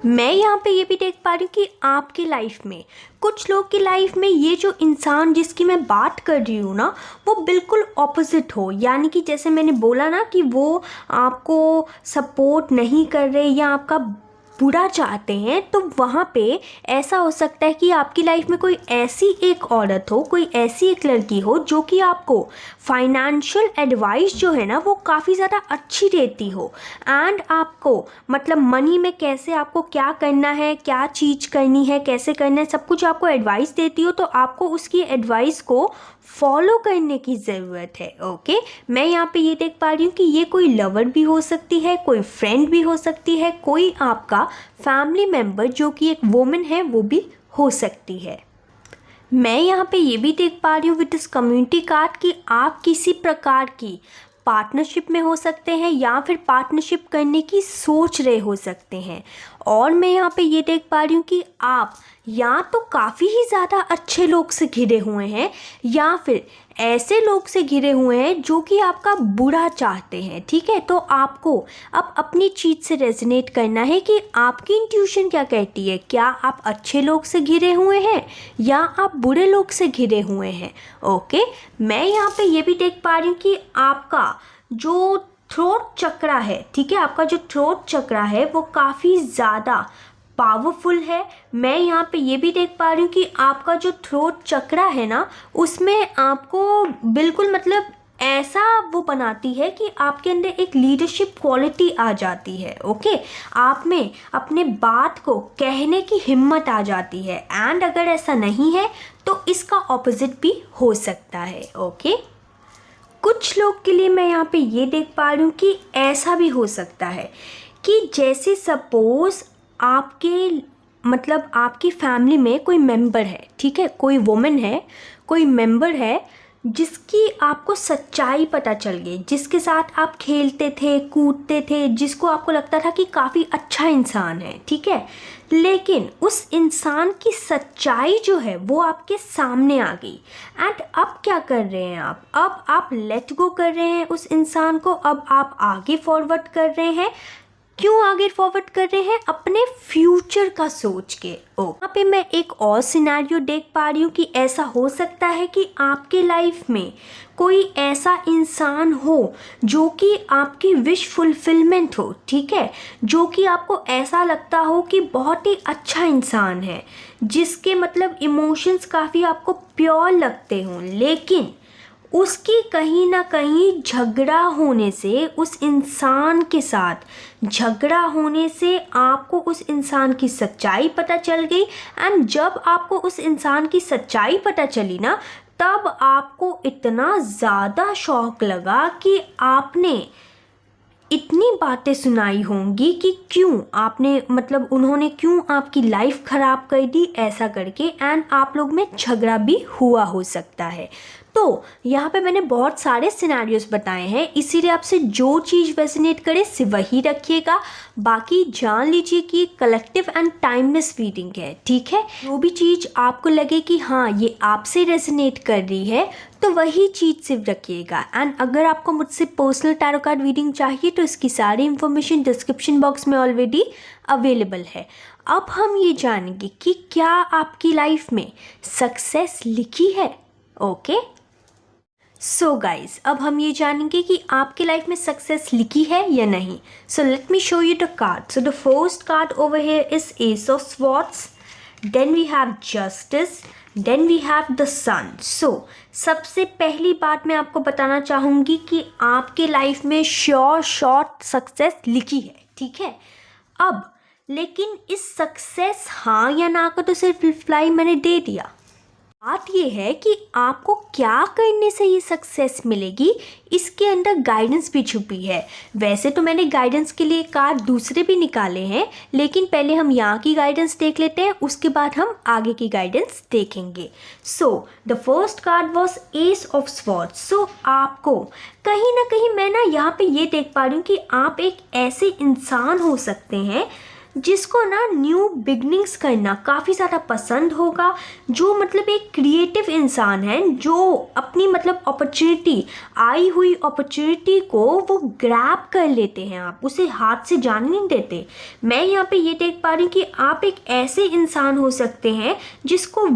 मैं यहाँ पे ये भी देख पा रही हूँ कि आपकी लाइफ में, कुछ लोग की लाइफ में ये जो इंसान जिसकी मैं बात कर रही हूँ ना, वो बिल्कुल ऑपोजिट हो। यानी कि जैसे मैंने बोला ना कि वो आपको सपोर्ट नहीं कर रहे या आपका बुरा चाहते हैं, तो वहाँ पे ऐसा हो सकता है कि आपकी लाइफ में कोई ऐसी एक औरत हो, कोई ऐसी एक लड़की हो जो कि आपको फाइनेंशियल एडवाइस जो है ना वो काफ़ी ज़्यादा अच्छी देती हो, एंड आपको मतलब मनी में कैसे आपको क्या करना है, क्या चीज़ करनी है, कैसे करना है, सब कुछ आपको एडवाइस देती हो, तो आपको उसकी एडवाइस को फॉलो करने की ज़रूरत है। ओके, मैं यहाँ पे ये देख पा रही हूँ कि ये कोई लवर भी हो सकती है, कोई फ्रेंड भी हो सकती है, कोई आपका फैमिली मेम्बर जो कि एक वुमेन है वो भी हो सकती है। मैं यहाँ पे ये भी देख पा रही हूँ विद दिस कम्युनिटी कार्ड कि आप किसी प्रकार की पार्टनरशिप में हो सकते हैं, या फिर पार्टनरशिप करने की सोच रहे हो सकते हैं। और मैं यहाँ पे ये देख पा रही हूँ कि आप या तो काफ़ी ही ज़्यादा अच्छे लोग से घिरे हुए हैं, या फिर ऐसे लोग से घिरे हुए हैं जो कि आपका बुरा चाहते हैं, ठीक है। तो आपको अब अपनी चीज़ से रेजोनेट करना है कि आपकी इंट्यूशन क्या कहती है, क्या आप अच्छे लोग से घिरे हुए हैं या आप बुरे लोग से घिरे हुए हैं। ओके, मैं यहाँ पे ये भी देख पा रही हूँ कि आपका जो थ्रोट चक्रा है, ठीक है, आपका जो थ्रोट चक्रा है वो काफ़ी ज़्यादा पावरफुल है। मैं यहाँ पे ये भी देख पा रही हूँ कि आपका जो थ्रोट चक्रा है ना, उसमें आपको बिल्कुल मतलब ऐसा वो बनाती है कि आपके अंदर एक लीडरशिप क्वालिटी आ जाती है। ओके, आप में अपने बात को कहने की हिम्मत आ जाती है, एंड अगर ऐसा नहीं है तो इसका ऑपोजिट भी हो सकता है। ओके, कुछ लोग के लिए मैं यहाँ पे ये देख पा रही हूँ कि ऐसा भी हो सकता है कि जैसे सपोज़ आपके मतलब आपकी फैमिली में कोई मेंबर है, ठीक है, कोई वुमेन है, कोई मेंबर है जिसकी आपको सच्चाई पता चल गई, जिसके साथ आप खेलते थे, कूदते थे, जिसको आपको लगता था कि काफ़ी अच्छा इंसान है, ठीक है, लेकिन उस इंसान की सच्चाई जो है वो आपके सामने आ गई। एंड अब क्या कर रहे हैं अब आप लेट गो कर रहे हैं उस इंसान को, अब आप आगे फॉरवर्ड कर रहे हैं क्यों आगे फॉरवर्ड कर रहे हैं? अपने फ्यूचर का सोच के। यहाँ पे मैं एक और सिनेरियो देख पा रही हूँ कि ऐसा हो सकता है कि आपके लाइफ में कोई ऐसा इंसान हो जो कि आपकी विश फुलफिलमेंट हो, ठीक है, जो कि आपको ऐसा लगता हो कि बहुत ही अच्छा इंसान है, जिसके मतलब इमोशंस काफ़ी आपको प्योर लगते हों, लेकिन उसकी कहीं ना कहीं झगड़ा होने से, उस इंसान के साथ झगड़ा होने से आपको उस इंसान की सच्चाई पता चल गई। एंड जब आपको उस इंसान की सच्चाई पता चली ना, तब आपको इतना ज़्यादा शौक लगा कि आपने इतनी बातें सुनाई होंगी कि क्यों आपने मतलब उन्होंने क्यों आपकी लाइफ ख़राब कर दी ऐसा करके, एंड आप लोग में झगड़ा भी हुआ हो सकता है। तो यहाँ पे मैंने बहुत सारे सिनेरियोस बताए हैं, इसीलिए आपसे जो चीज़ रेजोनेट करे सिर्फ वही रखिएगा। बाकी जान लीजिए कि कलेक्टिव एंड टाइमलेस रीडिंग है, ठीक है। जो भी चीज़ आपको लगे कि हाँ ये आपसे रेजोनेट कर रही है तो वही चीज़ सिर्फ रखिएगा। एंड अगर आपको मुझसे पर्सनल टैरो कार्ड रीडिंग चाहिए तो इसकी सारी इन्फॉर्मेशन डिस्क्रिप्शन बॉक्स में ऑलरेडी अवेलेबल है। अब हम ये जानेंगे कि क्या आपकी लाइफ में सक्सेस लिखी है। ओके सो गाइज, अब हम ये जानेंगे कि आपके लाइफ में सक्सेस लिखी है या नहीं। So let me show you the card. So the first card over here is ace of swords, then we have justice, then we have the sun. So सबसे पहली बात मैं आपको बताना चाहूँगी कि आपके लाइफ में श्योर शॉर्ट सक्सेस लिखी है, ठीक है। अब लेकिन इस सक्सेस हाँ या ना का तो सिर्फ रिप्लाई मैंने दे दिया। बात ये है कि आपको क्या करने से ये सक्सेस मिलेगी, इसके अंदर गाइडेंस भी छुपी है। वैसे तो मैंने गाइडेंस के लिए कार्ड दूसरे भी निकाले हैं, लेकिन पहले हम यहाँ की गाइडेंस देख लेते हैं, उसके बाद हम आगे की गाइडेंस देखेंगे। So the first card was ace of swords. So आपको कहीं ना कहीं मैं ना यहाँ पे ये देख पा रही हूँ कि आप एक ऐसे इंसान हो सकते हैं जिसको ना न्यू बिगनिंग्स करना काफ़ी ज़्यादा पसंद होगा, जो मतलब एक क्रिएटिव इंसान है, जो अपनी मतलब अपॉर्चुनिटी, आई हुई अपॉर्चुनिटी को वो ग्रैब कर लेते हैं, आप उसे हाथ से जाने नहीं देते। मैं यहाँ पे ये देख पा रही हूँ कि आप एक ऐसे इंसान हो सकते हैं जिसको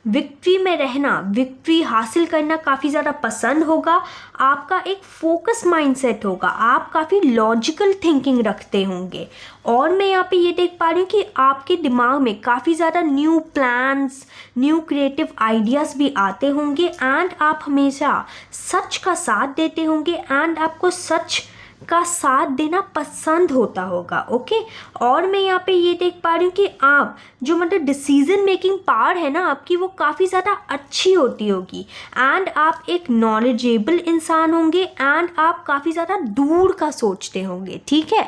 विक्ट्री में रहना, विक्ट्री हासिल करना काफ़ी ज़्यादा पसंद होगा। आपका एक फोकस माइंडसेट होगा, आप काफ़ी लॉजिकल थिंकिंग रखते होंगे। और मैं यहाँ पे ये देख पा रही हूँ कि आपके दिमाग में काफ़ी ज़्यादा new plans, new creative ideas भी आते होंगे, एंड आप हमेशा सच का साथ देते होंगे, एंड आपको सच का साथ देना पसंद होता होगा। ओके और मैं यहाँ पे ये देख पा रही हूँ कि आप जो मतलब डिसीजन मेकिंग पावर है ना आपकी, वो काफ़ी ज़्यादा अच्छी होती होगी, एंड आप एक नॉलेजेबल इंसान होंगे, एंड आप काफ़ी ज़्यादा दूर का सोचते होंगे, ठीक है।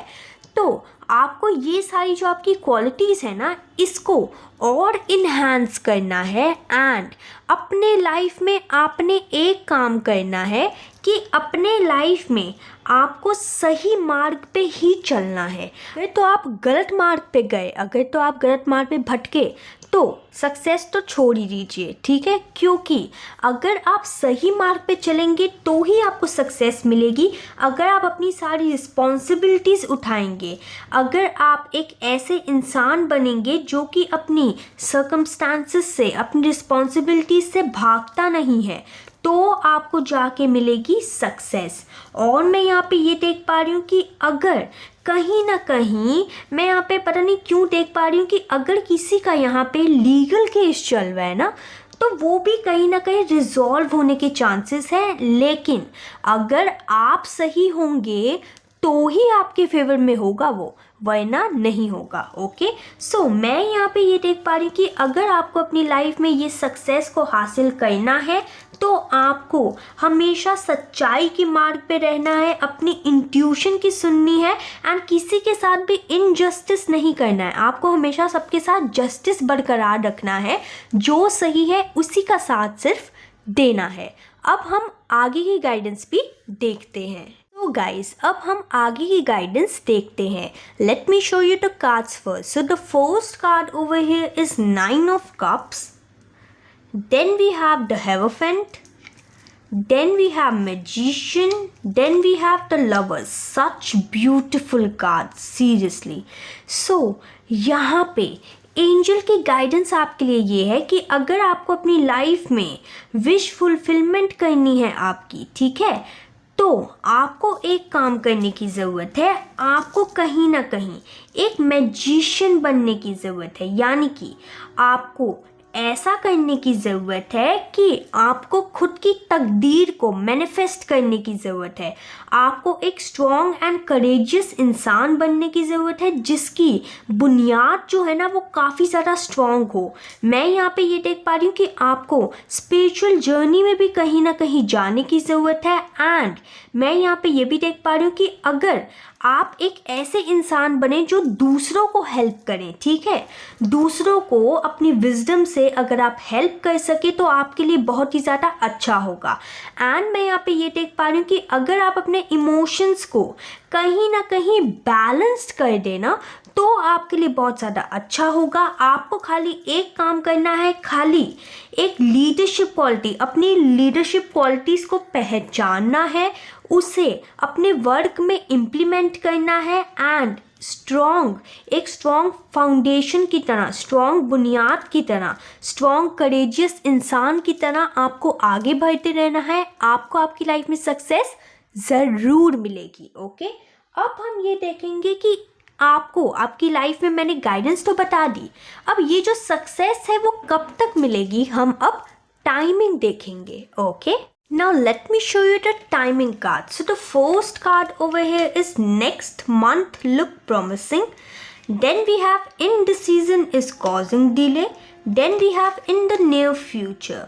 तो आपको ये सारी जो आपकी क्वालिटीज़ है ना, इसको और इन्हांस करना है, एंड अपने लाइफ में आपने एक काम करना है कि अपने लाइफ में आपको सही मार्ग पे ही चलना है। अगर तो आप गलत मार्ग पे गए, अगर तो आप गलत मार्ग पे भटके तो सक्सेस तो छोड़ ही दीजिए, ठीक है, क्योंकि अगर आप सही मार्ग पे चलेंगे तो ही आपको सक्सेस मिलेगी। अगर आप अपनी सारी रिस्पॉन्सिबिलिटीज़ उठाएंगे, अगर आप एक ऐसे इंसान बनेंगे जो कि अपनी सर्कमस्टांसेस से, अपनी रिस्पॉन्सिबिलिटीज़ से भागता नहीं है, तो आपको जाके मिलेगी सक्सेस। और मैं यहाँ पे ये देख पा रही हूँ कि अगर कहीं ना कहीं, मैं यहाँ पे पता नहीं क्यों देख पा रही हूँ कि अगर किसी का यहाँ पे लीगल केस चल रहा है ना, तो वो भी कहीं ना कहीं रिजॉल्व होने के चांसेस हैं। लेकिन अगर आप सही होंगे तो ही आपके फेवर में होगा वो, वरना नहीं होगा। ओके सो मैं यहाँ पे ये देख पा रही हूँ कि अगर आपको अपनी लाइफ में ये सक्सेस को हासिल करना है तो आपको हमेशा सच्चाई के मार्ग पे रहना है, अपनी इंट्यूशन की सुननी है, एंड किसी के साथ भी इनजस्टिस नहीं करना है। आपको हमेशा सबके साथ जस्टिस बरकरार रखना है, जो सही है उसी का साथ सिर्फ देना है। अब हम आगे की गाइडेंस भी देखते हैं। तो गाइस अब हम आगे की गाइडेंस देखते हैं। Late me show you the cards first. So the first card over here is 9 of Cups, then we have the Hierophant, then we have magician, then we have the lovers. Such beautiful cards, seriously. So यहाँ पे angel की guidance आपके लिए ये है कि अगर आपको अपनी लाइफ में विश फुलफिलमेंट करनी है आपकी, ठीक है, तो आपको एक काम करने की ज़रूरत है, आपको कहीं ना कहीं एक मैजिशियन बनने की ज़रूरत है। यानी कि आपको ऐसा करने की ज़रूरत है कि आपको खुद की तकदीर को मैनिफेस्ट करने की ज़रूरत है। आपको एक स्ट्रॉन्ग एंड करेजियस इंसान बनने की ज़रूरत है जिसकी बुनियाद जो है ना वो काफ़ी ज़्यादा स्ट्रॉन्ग हो। मैं यहाँ पे ये देख पा रही हूँ कि आपको स्पिरिचुअल जर्नी में भी कहीं ना कहीं जाने की ज़रूरत है। एंड मैं यहाँ पे ये भी देख पा रही हूँ कि अगर आप एक ऐसे इंसान बने जो दूसरों को हेल्प करें, ठीक है, दूसरों को अपनी विजडम से अगर आप हेल्प कर सके तो आपके लिए बहुत ही ज़्यादा अच्छा होगा। एंड मैं यहाँ पे ये देख पा रही हूँ कि अगर आप अपने इमोशंस को कहीं ना कहीं बैलेंस्ड कर देना तो आपके लिए बहुत ज़्यादा अच्छा होगा। आपको खाली एक काम करना है, खाली एक लीडरशिप क्वालिटी, अपनी लीडरशिप क्वालिटीज़ को पहचानना है, उसे अपने वर्क में इम्प्लीमेंट करना है एंड एक स्ट्रॉन्ग फाउंडेशन की तरह, स्ट्रॉन्ग बुनियाद की तरह, स्ट्रॉन्ग करेजियस इंसान की तरह आपको आगे बढ़ते रहना है। आपको आपकी लाइफ में सक्सेस ज़रूर मिलेगी। ओके, अब हम ये देखेंगे कि आपको आपकी लाइफ में मैंने गाइडेंस तो बता दी, अब ये जो सक्सेस है वो कब तक मिलेगी, हम अब टाइमिंग देखेंगे। Okay, now let me show you the timing card. So the first card over here is next month look promising. Then we have indecision is causing delay. Then we have in the near future.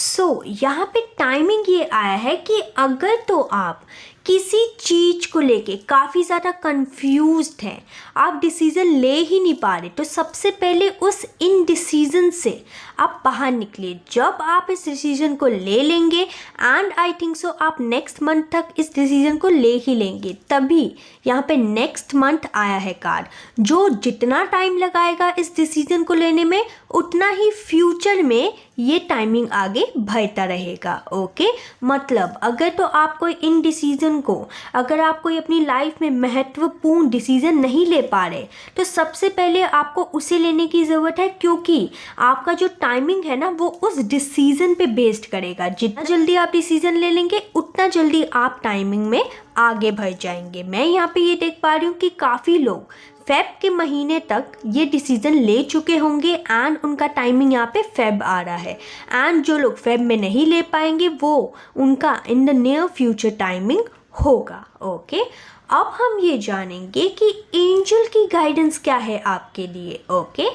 So यहाँ पे timing ये आया है कि अगर तो आप किसी चीज़ को लेके काफ़ी ज़्यादा कंफ्यूज्ड हैं, आप डिसीज़न ले ही नहीं पा रहे, तो सबसे पहले उस इनडिसीजन से आप बाहर निकलिए। जब आप इस डिसीज़न को ले लेंगे एंड आई थिंक सो आप नेक्स्ट मंथ तक इस डिसीज़न को ले ही लेंगे, तभी यहाँ पे नेक्स्ट मंथ आया है कार्ड। जो जितना टाइम लगाएगा इस डिसीज़न को लेने में उतना ही फ्यूचर में ये टाइमिंग आगे बढ़ता रहेगा। ओके, मतलब अगर तो आप कोई इनडिसीजन को, अगर आप कोई अपनी लाइफ में महत्वपूर्ण डिसीजन नहीं ले पा रहे तो सबसे पहले आपको उसे लेने की ज़रूरत है, क्योंकि आपका जो टाइमिंग है ना वो उस डिसीजन पे बेस्ड करेगा। जितना जल्दी आप डिसीजन ले लेंगे उतना जल्दी आप टाइमिंग में आगे बढ़ जाएंगे। मैं यहाँ पे ये देख पा रही हूँ कि काफ़ी लोग फेब के महीने तक ये डिसीज़न ले चुके होंगे एंड उनका टाइमिंग यहाँ पे फेब आ रहा है। एंड जो लोग फेब में नहीं ले पाएंगे वो उनका in the near future timing होगा। ओके, अब हम ये जानेंगे कि एंजल की गाइडेंस क्या है आपके लिए। ओके,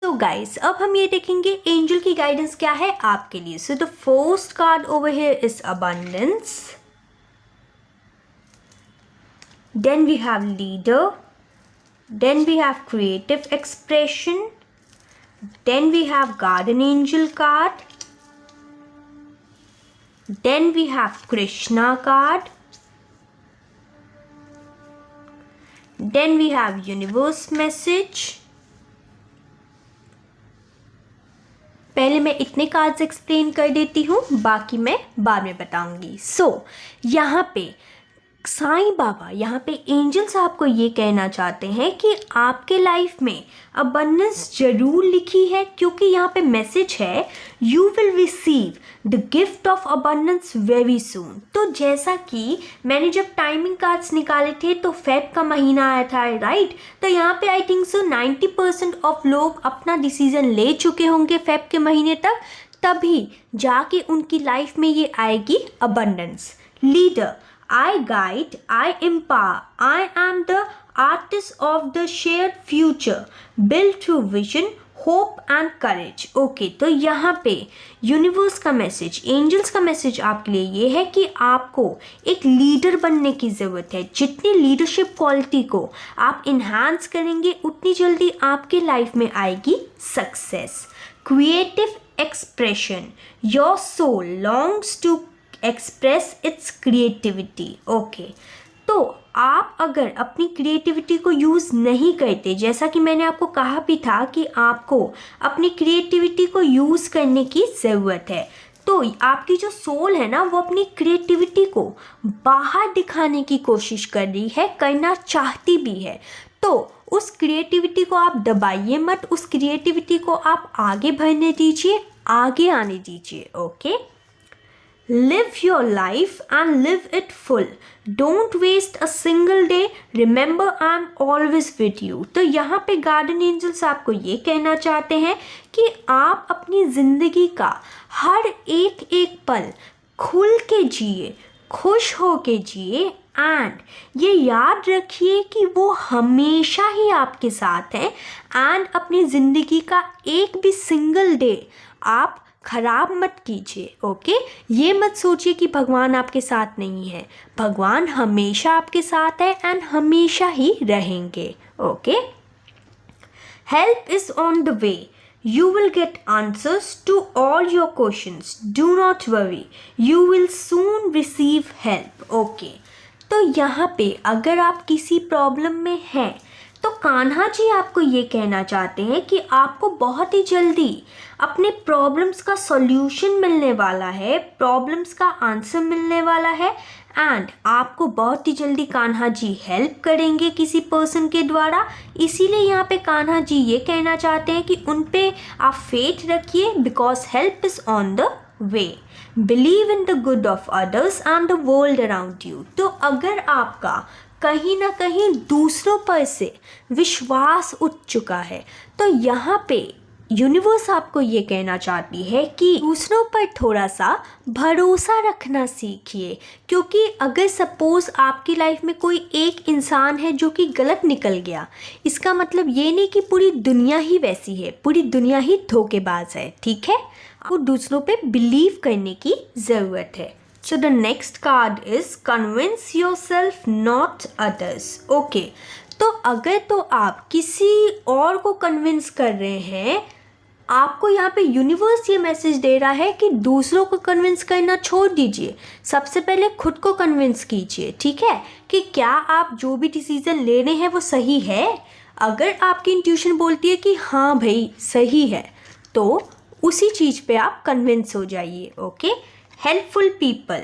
तो गाइस अब हम ये देखेंगे एंजल की गाइडेंस क्या है आपके लिए। So the first card over here is abundance, then we have leader, then we have creative expression, then we have guardian angel card, then we have Krishna card, then we have universe message। पहले मैं इतने cards explain कर देती हूँ, बाकी मैं बाद में बताऊंगी। सो यहाँ पे साईं बाबा, यहाँ पे एंजल साहब को ये कहना चाहते हैं कि आपके लाइफ में अबंडेंस जरूर लिखी है, क्योंकि यहाँ पे मैसेज है you will receive the gift of abundance very soon. तो जैसा कि मैंने जब टाइमिंग कार्ड्स निकाले थे तो फेब का महीना आया था, राइट, तो यहाँ पे आई थिंक सो 90% ऑफ लोग अपना डिसीजन ले चुके होंगे फेब के महीने तक, तभी जाके उनकी लाइफ में ये आएगी abundance. Leader, I guide, I empower, I am the artist of the shared future, built through vision, hope and courage। Okay, तो यहाँ पे यूनिवर्स का मैसेज, एंजल्स का मैसेज आपके लिए ये है कि आपको एक लीडर बनने की ज़रूरत है। जितनी लीडरशिप क्वालिटी को आप इन्हांस करेंगे उतनी जल्दी आपके लाइफ में आएगी success. Creative expression, your soul longs to express its creativity. Okay, तो आप अगर अपनी क्रिएटिविटी को यूज़ नहीं करते, जैसा कि मैंने आपको कहा भी था कि आपको अपनी क्रिएटिविटी को यूज़ करने की ज़रूरत है, तो आपकी जो सोल है ना वो अपनी क्रिएटिविटी को बाहर दिखाने की कोशिश कर रही है, करना चाहती भी है। तो उस क्रिएटिविटी को आप दबाइए मत, उस क्रिएटिविटी को आप आगे बढ़ने दीजिए, आगे आने दीजिए। Okay, live your life and live it full. Don't waste a single day. Remember I'm always with you. तो यहाँ पे गार्डन एंजल्स आपको ये कहना चाहते हैं कि आप अपनी ज़िंदगी का हर एक एक पल खुल के जिए, खुश हो के जिए, एंड ये याद रखिए कि वो हमेशा ही आपके साथ हैं। एंड अपनी ज़िंदगी का एक भी सिंगल डे आप खराब मत कीजिए। ओके, ये मत सोचिए कि भगवान आपके साथ नहीं है, भगवान हमेशा आपके साथ है एंड हमेशा ही रहेंगे। Okay, help is on the way, you will get answers to all your questions. Do not worry, you will soon receive help. Okay, तो यहाँ पे अगर आप किसी प्रॉब्लम में हैं तो कान्हा जी आपको ये कहना चाहते हैं कि आपको बहुत ही जल्दी अपने प्रॉब्लम्स का सॉल्यूशन मिलने वाला है, प्रॉब्लम्स का आंसर मिलने वाला है, एंड आपको बहुत ही जल्दी कान्हा जी हेल्प करेंगे किसी पर्सन के द्वारा। इसीलिए यहाँ पे कान्हा जी ये कहना चाहते हैं कि उन पे आप फेथ रखिए, because help is on the way. Believe in the good of others and the world around you. तो अगर आपका कहीं ना कहीं दूसरों पर से विश्वास उठ चुका है तो यहाँ पे यूनिवर्स आपको ये कहना चाहती है कि दूसरों पर थोड़ा सा भरोसा रखना सीखिए। क्योंकि अगर सपोज़ आपकी लाइफ में कोई एक इंसान है जो कि गलत निकल गया, इसका मतलब ये नहीं कि पूरी दुनिया ही वैसी है, पूरी दुनिया ही धोखेबाज है। ठीक है, आपको दूसरों पे बिलीव करने की ज़रूरत है। So the next card is convince yourself, not others. Okay, तो अगर तो आप किसी और को कन्विंस कर रहे हैं, आपको यहाँ पे यूनिवर्स ये मैसेज दे रहा है कि दूसरों को कन्विंस करना छोड़ दीजिए, सबसे पहले खुद को कन्विंस कीजिए। ठीक है, कि क्या आप जो भी डिसीज़न ले रहे हैं वो सही है। अगर आपकी इंट्यूशन बोलती है कि हाँ भाई सही है, तो उसी चीज़ पे आप कन्विंस हो जाइए। ओके, हेल्पफुल पीपल,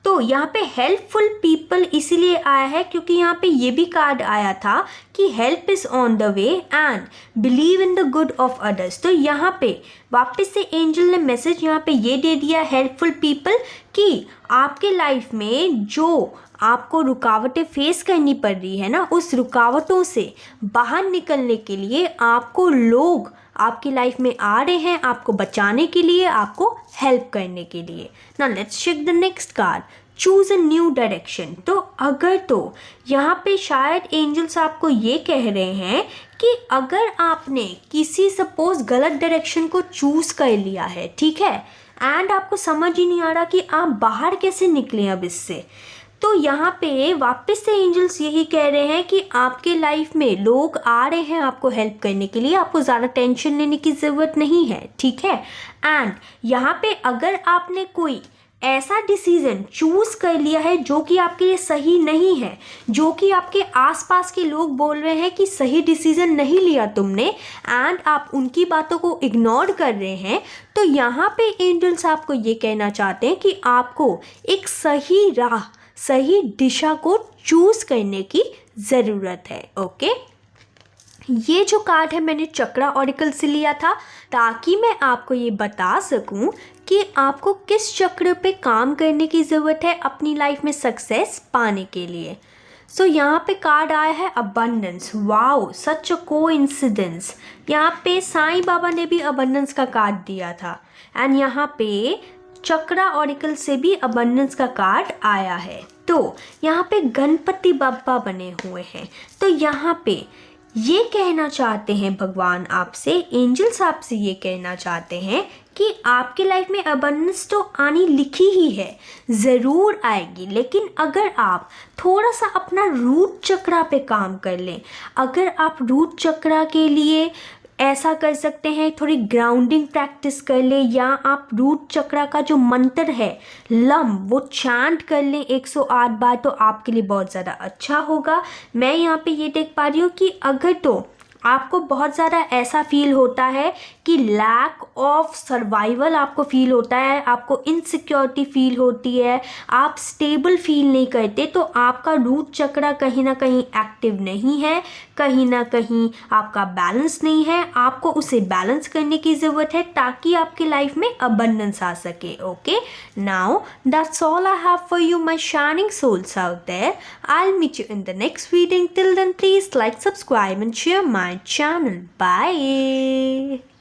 तो यहाँ पे हेल्पफुल पीपल इसीलिए आया है क्योंकि यहाँ पे ये भी कार्ड आया था कि help is on the way and believe in the good of others. तो यहाँ पे वापस से एंजल ने मैसेज यहाँ पे ये दे दिया हेल्पफुल पीपल कि आपके लाइफ में जो आपको रुकावटें फेस करनी पड़ रही है ना, उस रुकावटों से बाहर निकलने के लिए आपको लोग आपकी लाइफ में आ रहे हैं, आपको बचाने के लिए, आपको हेल्प करने के लिए। Now let's check the next card, choose a new direction. तो अगर तो यहाँ पे शायद एंजल्स आपको ये कह रहे हैं कि अगर आपने किसी सपोज गलत डायरेक्शन को चूज़ कर लिया है, ठीक है, एंड आपको समझ ही नहीं आ रहा कि आप बाहर कैसे निकलें अब इससे, तो यहाँ पे वापस से एंजल्स यही कह रहे हैं कि आपके लाइफ में लोग आ रहे हैं आपको हेल्प करने के लिए, आपको ज़्यादा टेंशन लेने की ज़रूरत नहीं है। ठीक है, एंड यहाँ पे अगर आपने कोई ऐसा डिसीज़न चूज़ कर लिया है जो कि आपके लिए सही नहीं है, जो कि आपके आसपास के लोग बोल रहे हैं कि सही डिसीज़न नहीं लिया तुमने, एंड आप उनकी बातों को इग्नोर कर रहे हैं, तो यहाँ पे एंजल्स आपको ये कहना चाहते हैं कि आपको एक सही राह, सही दिशा को चूज़ करने की ज़रूरत है। ओके, ये जो कार्ड है मैंने चक्रा ऑरिकल से लिया था ताकि मैं आपको ये बता सकूं कि आपको किस चक्र पे काम करने की ज़रूरत है अपनी लाइफ में सक्सेस पाने के लिए। सो यहाँ पे कार्ड आया है abundance. Wow, such a coincidence. यहाँ पे साईं बाबा ने भी अबंडेंस का कार्ड दिया था, एंड यहाँ पे चक्रा ऑरिकल से भी अबंडेंस का कार्ड आया है। तो यहाँ पे गणपति बप्पा बने हुए हैं। तो यहाँ पे ये कहना चाहते हैं भगवान आपसे, एंजल्स आपसे ये कहना चाहते हैं कि आपके लाइफ में अबंडेंस तो आनी लिखी ही है, ज़रूर आएगी, लेकिन अगर आप थोड़ा सा अपना रूट चक्रा पे काम कर लें, अगर आप रूट चक्रा के लिए ऐसा कर सकते हैं, थोड़ी ग्राउंडिंग प्रैक्टिस कर लें, या आप रूट चक्रा का जो मंत्र है लम वो चैंट कर लें 108 बार, तो आपके लिए बहुत ज़्यादा अच्छा होगा। मैं यहाँ पे ये देख पा रही हूँ कि अगर तो आपको बहुत ज़्यादा ऐसा फील होता है कि लैक ऑफ सर्वाइवल आपको फील होता है, आपको इनसिक्योरिटी फील होती है, आप स्टेबल फील नहीं करते, तो आपका रूट चक्र कहीं ना कहीं एक्टिव नहीं है, कहीं ना कहीं आपका बैलेंस नहीं है। आपको उसे बैलेंस करने की ज़रूरत है ताकि आपकी लाइफ में अबंडेंस आ सके। Okay, now that's all I have for you, my shining souls out there. I'll meet you in the next video. Till then, please like, subscribe and share my channel. Bye.